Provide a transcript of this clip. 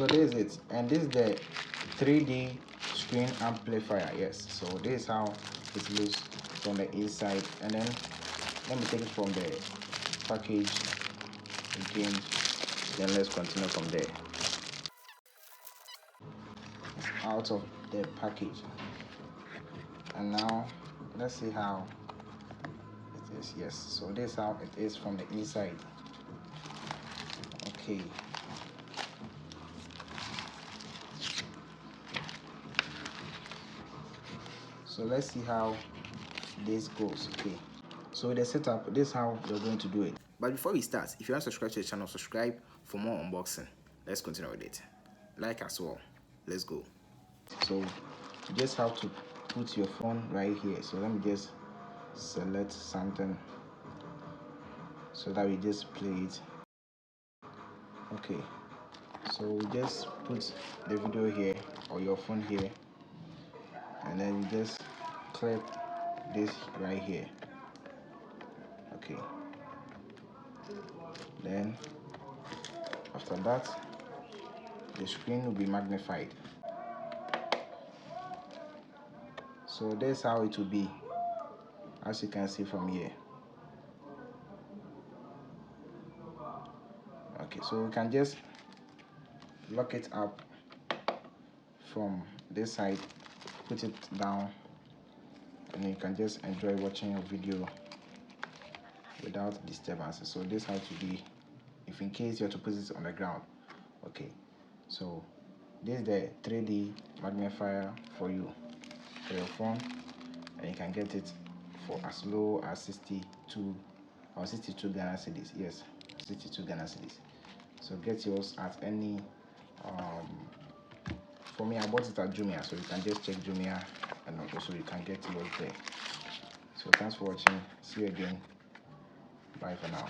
So this is it, and this is the 3D screen amplifier. Yes, so this is how it looks from the inside, and then let me take it from the package again, then let's continue from there. Out of the package, and now let's see how it is. Yes, so this is how it is from the inside. Okay, so let's see how this goes. Okay, so the setup, this is how we're going to do it. But before we start, if you want to subscribe to the channel, subscribe for more unboxing. Let's continue with it. Like as well. Let's go. So you just have to put your phone right here. So let me just select something so that we just play it. Okay, so we just put the video here or your phone here, and then you just click this right here. Okay, then after that the screen will be magnified. So that's how it will be, as you can see from here. Okay, so we can just lock it up from this side, put it down, and you can just enjoy watching your video without disturbances. So this has to be, if in case you have to put it on the ground. Okay, so this is the 3D magnifier for you, for your phone, and you can get it for as low as 62 Ghana cedis. Yes, 62 Ghana cedis. So get yours at any for me, I bought it at Jumia, so you can just check Jumia and also you can get yours there. So thanks for watching. See you again. Bye for now.